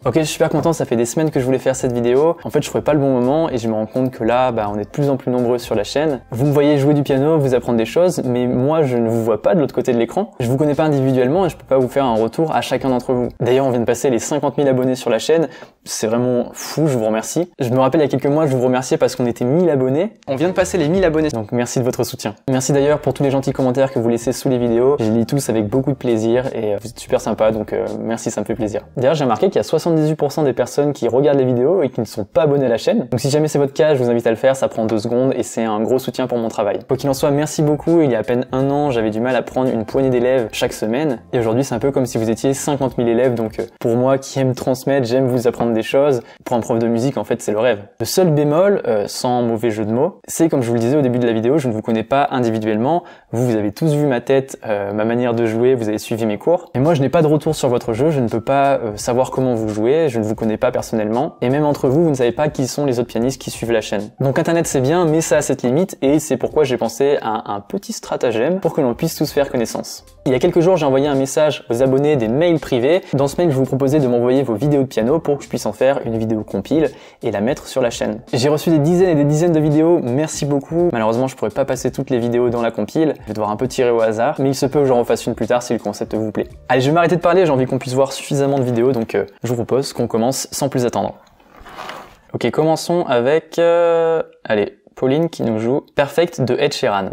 Ok, je suis super content, ça fait des semaines que je voulais faire cette vidéo. En fait, je trouvais pas le bon moment et je me rends compte que là, on est de plus en plus nombreux sur la chaîne. Vous me voyez jouer du piano, vous apprendre des choses, mais moi, je ne vous vois pas de l'autre côté de l'écran. Je vous connais pas individuellement et je peux pas vous faire un retour à chacun d'entre vous. D'ailleurs, on vient de passer les 50 000 abonnés sur la chaîne. C'est vraiment fou, je vous remercie. Je me rappelle il y a quelques mois, je vous remerciais parce qu'on était 1000 abonnés. On vient de passer les 1000 abonnés, donc merci de votre soutien. Merci d'ailleurs pour tous les gentils commentaires que vous laissez sous les vidéos. Je les lis tous avec beaucoup de plaisir et vous êtes super sympa, donc merci, ça me fait plaisir. D'ailleurs, j'ai remarqué qu'il y a 78% des personnes qui regardent les vidéos et qui ne sont pas abonnés à la chaîne. Donc si jamais c'est votre cas, je vous invite à le faire, ça prend 2 secondes et c'est un gros soutien pour mon travail. Quoi qu'il en soit, merci beaucoup. Il y a à peine un an, j'avais du mal à prendre une poignée d'élèves chaque semaine et aujourd'hui c'est un peu comme si vous étiez 50 000 élèves, donc pour moi qui aime transmettre, j'aime vous apprendre des choses. Pour un prof de musique, en fait, c'est le rêve. Le seul bémol, sans mauvais jeu de mots, c'est comme je vous le disais au début de la vidéo, je ne vous connais pas individuellement. Vous avez tous vu ma tête, ma manière de jouer, vous avez suivi mes cours. Et moi, je n'ai pas de retour sur votre jeu, je ne peux pas savoir comment vous jouez, je ne vous connais pas personnellement. Et même entre vous, vous ne savez pas qui sont les autres pianistes qui suivent la chaîne. Donc Internet, c'est bien, mais ça a cette limite, et c'est pourquoi j'ai pensé à un petit stratagème pour que l'on puisse tous faire connaissance. Il y a quelques jours, j'ai envoyé un message aux abonnés des mails privés. Dans ce mail, je vous proposais de m'envoyer vos vidéos de piano pour que je puisse en faire une vidéo compile et la mettre sur la chaîne. J'ai reçu des dizaines et des dizaines de vidéos, merci beaucoup. Malheureusement, je pourrais pas passer toutes les vidéos dans la compile. Je vais devoir un peu tirer au hasard, mais il se peut que j'en refasse une plus tard si le concept vous plaît. Allez, je vais m'arrêter de parler, j'ai envie qu'on puisse voir suffisamment de vidéos, donc je vous propose qu'on commence sans plus attendre. Ok, commençons avec, allez, Pauline qui nous joue Perfect de Ed Sheeran.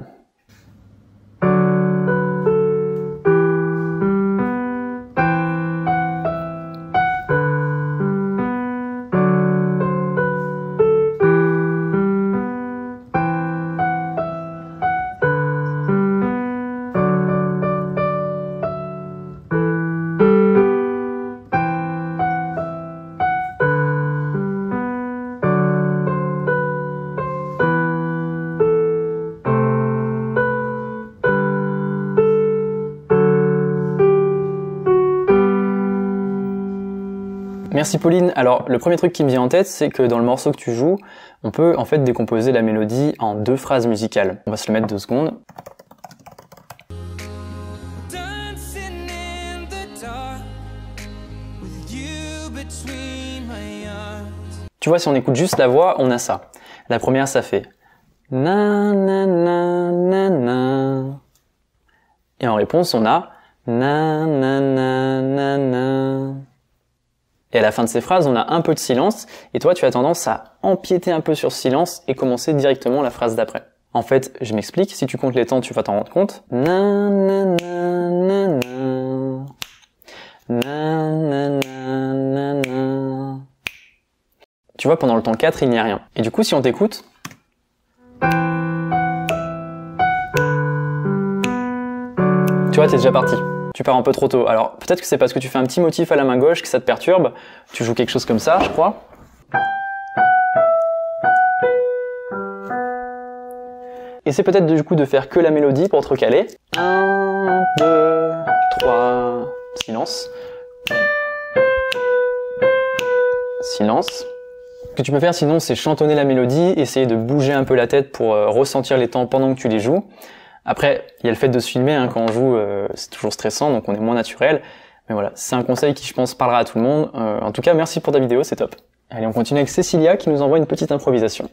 Merci Pauline. Alors le premier truc qui me vient en tête, c'est que dans le morceau que tu joues, on peut en fait décomposer la mélodie en 2 phrases musicales. On va se le mettre 2 secondes. Tu vois, si on écoute juste la voix, on a ça. La première, ça fait na na na na na. Et en réponse, on a na na na na na. Et à la fin de ces phrases, on a un peu de silence, et toi, tu as tendance à empiéter un peu sur ce silence et commencer directement la phrase d'après. En fait, je m'explique, si tu comptes les temps, tu vas t'en rendre compte. Na na na na na. Na na na na na. Tu vois, pendant le temps 4, il n'y a rien. Et du coup, si on t'écoute... Tu vois, t'es déjà parti. Tu pars un peu trop tôt. Alors, peut-être que c'est parce que tu fais un petit motif à la main gauche que ça te perturbe. Tu joues quelque chose comme ça, je crois. Et c'est peut-être du coup de faire que la mélodie pour te recaler. 1, 2, 3, silence. Silence. Ce que tu peux faire sinon, c'est chantonner la mélodie, essayer de bouger un peu la tête pour ressentir les temps pendant que tu les joues. Après, il y a le fait de se filmer, hein, quand on joue, c'est toujours stressant, donc on est moins naturel. Mais voilà, c'est un conseil qui, je pense, parlera à tout le monde. En tout cas, merci pour ta vidéo, c'est top. Allez, on continue avec Cécilia qui nous envoie une petite improvisation.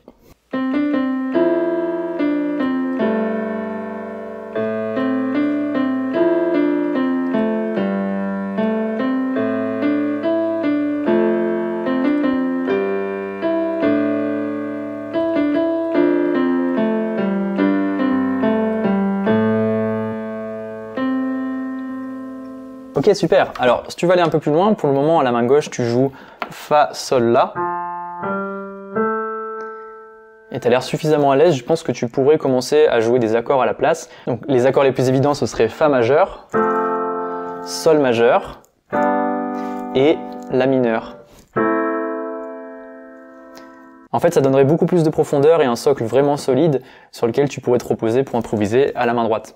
Ok, super. Alors, si tu veux aller un peu plus loin, pour le moment, à la main gauche, tu joues Fa, Sol, La. Et tu as l'air suffisamment à l'aise, je pense que tu pourrais commencer à jouer des accords à la place. Donc, les accords les plus évidents, ce serait Fa majeur, Sol majeur et La mineur. En fait, ça donnerait beaucoup plus de profondeur et un socle vraiment solide sur lequel tu pourrais te reposer pour improviser à la main droite.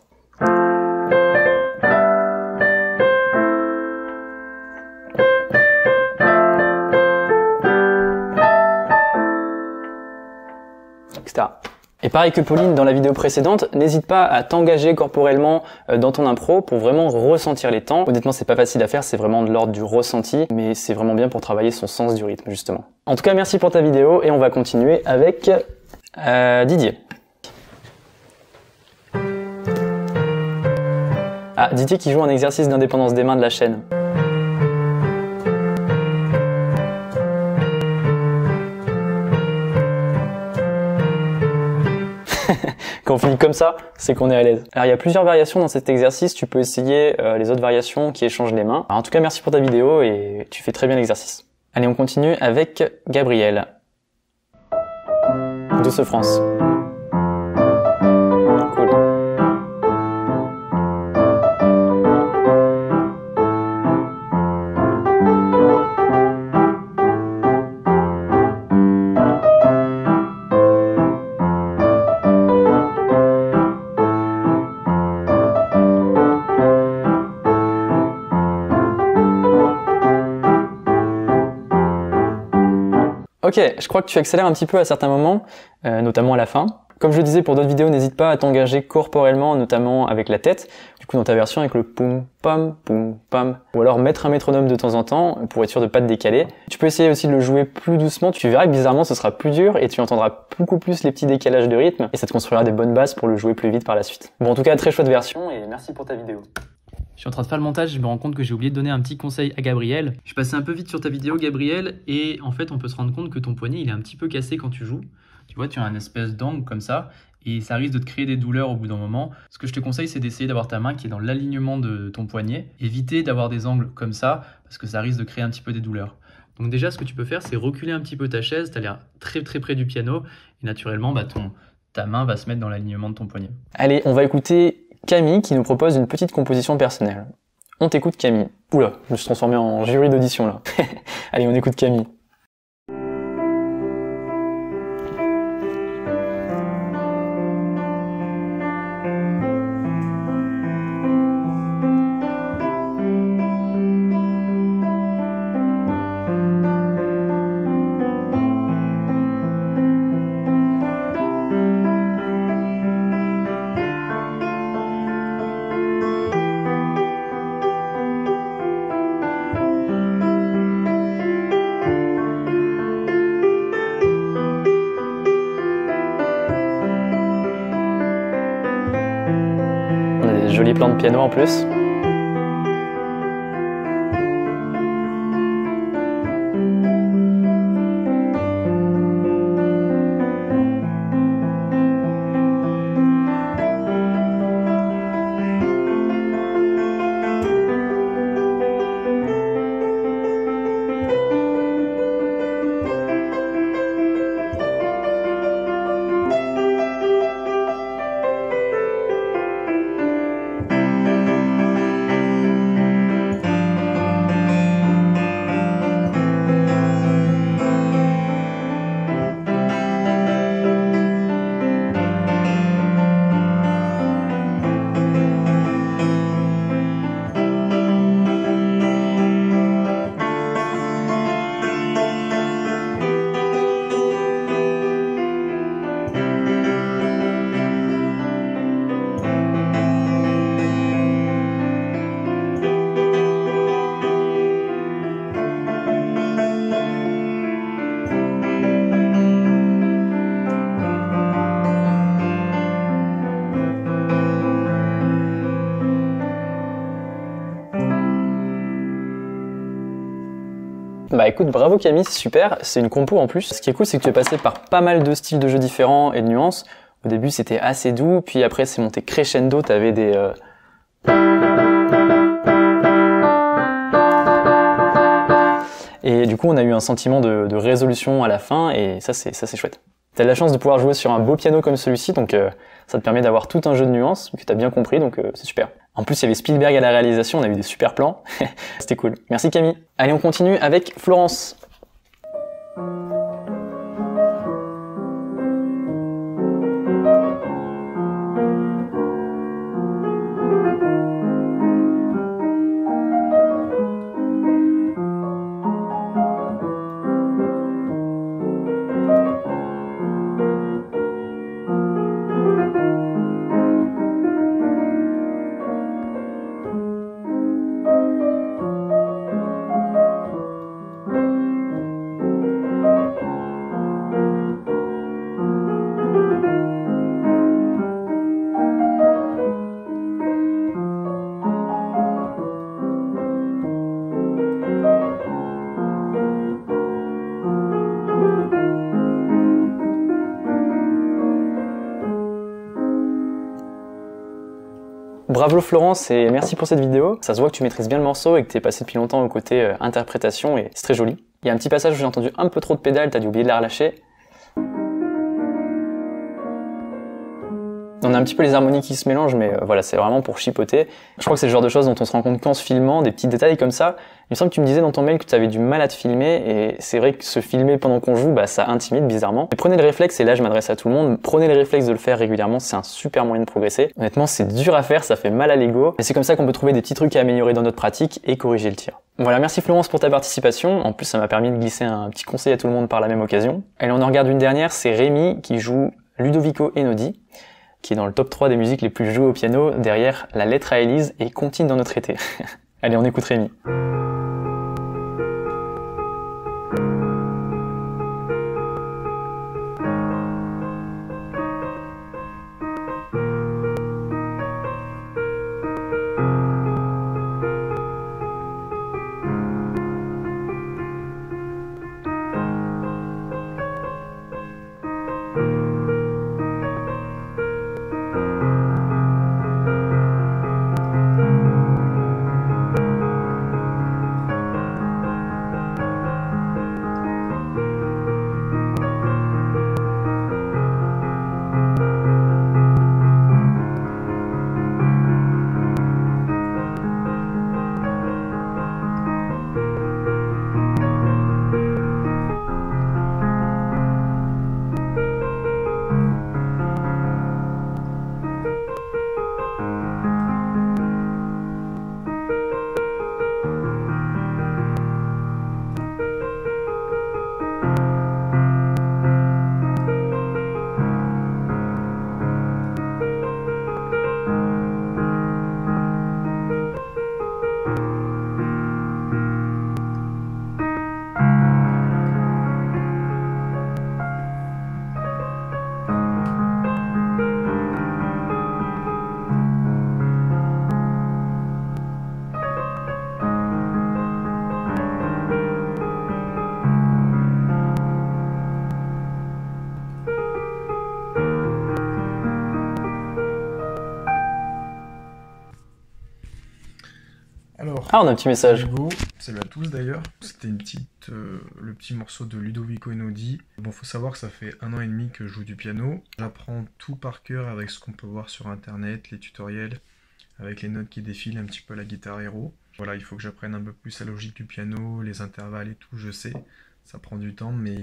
Etc. Et pareil que Pauline dans la vidéo précédente, n'hésite pas à t'engager corporellement dans ton impro pour vraiment ressentir les temps. Honnêtement, c'est pas facile à faire, c'est vraiment de l'ordre du ressenti, mais c'est vraiment bien pour travailler son sens du rythme, justement. En tout cas, merci pour ta vidéo et on va continuer avec Didier. Ah, Didier qui joue un exercice d'indépendance des mains de la chaîne. Quand on finit comme ça, c'est qu'on est à l'aise. Alors il y a plusieurs variations dans cet exercice, tu peux essayer les autres variations qui échangent les mains. Alors, en tout cas, merci pour ta vidéo et tu fais très bien l'exercice. Allez, on continue avec Gabriel. Douce France. Cool. Ok, je crois que tu accélères un petit peu à certains moments, notamment à la fin. Comme je le disais pour d'autres vidéos, n'hésite pas à t'engager corporellement, notamment avec la tête. Du coup, dans ta version, avec le poum pam, ou alors mettre un métronome de temps en temps pour être sûr de pas te décaler. Tu peux essayer aussi de le jouer plus doucement. Tu verras que bizarrement, ce sera plus dur et tu entendras beaucoup plus les petits décalages de rythme et ça te construira des bonnes bases pour le jouer plus vite par la suite. Bon, en tout cas, très chouette version et merci pour ta vidéo. Je suis en train de faire le montage, je me rends compte que j'ai oublié de donner un petit conseil à Gabriel. Je suis passé un peu vite sur ta vidéo, Gabriel, et en fait, on peut se rendre compte que ton poignet, il est un petit peu cassé quand tu joues. Tu vois, tu as un espèce d'angle comme ça, et ça risque de te créer des douleurs au bout d'un moment. Ce que je te conseille, c'est d'essayer d'avoir ta main qui est dans l'alignement de ton poignet. Éviter d'avoir des angles comme ça, parce que ça risque de créer un petit peu des douleurs. Donc déjà, ce que tu peux faire, c'est reculer un petit peu ta chaise, tu as l'air très très près du piano, et naturellement, ta main va se mettre dans l'alignement de ton poignet. Allez, on va écouter Camille qui nous propose une petite composition personnelle. On t'écoute Camille. Oula, je me suis transformé en jury d'audition là. Allez, on écoute Camille. Joli plan de piano en plus. Bah écoute, bravo Camille, c'est super, c'est une compo en plus. Ce qui est cool, c'est que tu es passé par pas mal de styles de jeux différents et de nuances. Au début, c'était assez doux, puis après, c'est monté crescendo, t'avais des... Et du coup, on a eu un sentiment de résolution à la fin, et ça c'est chouette. T'as de la chance de pouvoir jouer sur un beau piano comme celui-ci, donc ça te permet d'avoir tout un jeu de nuances que t'as bien compris, donc c'est super. En plus, il y avait Spielberg à la réalisation, on a eu des super plans. C'était cool. Merci Camille. Allez, on continue avec Florence. bravo Florence et merci pour cette vidéo. Ça se voit que tu maîtrises bien le morceau et que tu es passé depuis longtemps au côté interprétation et c'est très joli. Il y a un petit passage où j'ai entendu un peu trop de pédales, t'as dû oublier de la relâcher. On a un petit peu les harmonies qui se mélangent, mais voilà, c'est vraiment pour chipoter. Je crois que c'est le genre de choses dont on se rend compte qu'en se filmant, des petits détails comme ça. Il me semble que tu me disais dans ton mail que tu avais du mal à te filmer, et c'est vrai que se filmer pendant qu'on joue, bah ça intimide bizarrement. Mais prenez le réflexe, et là je m'adresse à tout le monde, prenez le réflexe de le faire régulièrement, c'est un super moyen de progresser. Honnêtement, c'est dur à faire, ça fait mal à l'ego, mais c'est comme ça qu'on peut trouver des petits trucs à améliorer dans notre pratique et corriger le tir. Voilà, merci Florence pour ta participation. En plus, ça m'a permis de glisser un petit conseil à tout le monde par la même occasion. Allez, on en regarde une dernière, c'est Rémi qui joue Ludovico Einaudi, qui est dans le top 3 des musiques les plus jouées au piano, derrière La lettre à Élise et Contine dans notre été. Allez, on écoute Rémi. Alors, Ah, on a un petit message. Salut à tous d'ailleurs. C'était le petit morceau de Ludovico Einaudi. Bon, faut savoir que ça fait 1 an et demi que je joue du piano. J'apprends tout par cœur avec ce qu'on peut voir sur internet, les tutoriels, avec les notes qui défilent un petit peu à la guitare héros. Voilà, il faut que j'apprenne un peu plus la logique du piano, les intervalles et tout, je sais. Ça prend du temps, mais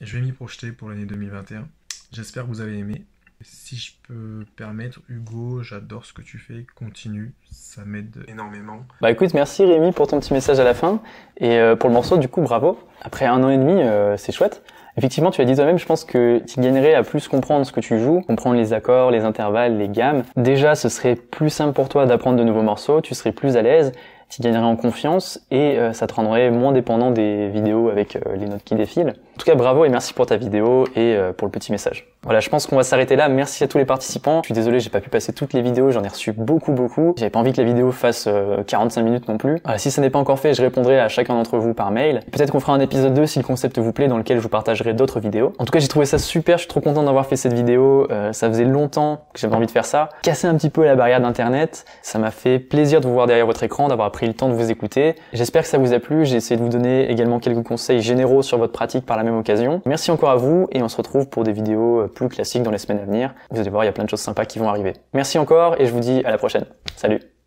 je vais m'y projeter pour l'année 2021. J'espère que vous avez aimé. Si je peux permettre, Hugo, j'adore ce que tu fais, continue, ça m'aide énormément. Bah écoute, merci Rémi pour ton petit message à la fin, et pour le morceau, du coup, bravo. Après 1 an et demi, c'est chouette. Effectivement, tu l'as dit toi-même, je pense que tu gagnerais à plus comprendre ce que tu joues, comprendre les accords, les intervalles, les gammes. Déjà, ce serait plus simple pour toi d'apprendre de nouveaux morceaux, tu serais plus à l'aise, tu gagnerais en confiance, et ça te rendrait moins dépendant des vidéos avec les notes qui défilent. En tout cas, bravo et merci pour ta vidéo et pour le petit message. Voilà, je pense qu'on va s'arrêter là. Merci à tous les participants. Je suis désolé, j'ai pas pu passer toutes les vidéos, j'en ai reçu beaucoup. J'avais pas envie que la vidéo fasse 45 minutes non plus. Voilà, si ça n'est pas encore fait, je répondrai à chacun d'entre vous par mail. Peut-être qu'on fera un épisode 2 si le concept vous plaît, dans lequel je vous partagerai d'autres vidéos. En tout cas, j'ai trouvé ça super, je suis trop content d'avoir fait cette vidéo. Ça faisait longtemps que j'avais envie de faire ça. Casser un petit peu la barrière d'internet. Ça m'a fait plaisir de vous voir derrière votre écran, d'avoir pris le temps de vous écouter. J'espère que ça vous a plu. J'ai essayé de vous donner également quelques conseils généraux sur votre pratique par la même occasion. Merci encore à vous et on se retrouve pour des vidéos plus classiques dans les semaines à venir. Vous allez voir, il y a plein de choses sympas qui vont arriver. Merci encore et je vous dis à la prochaine. Salut!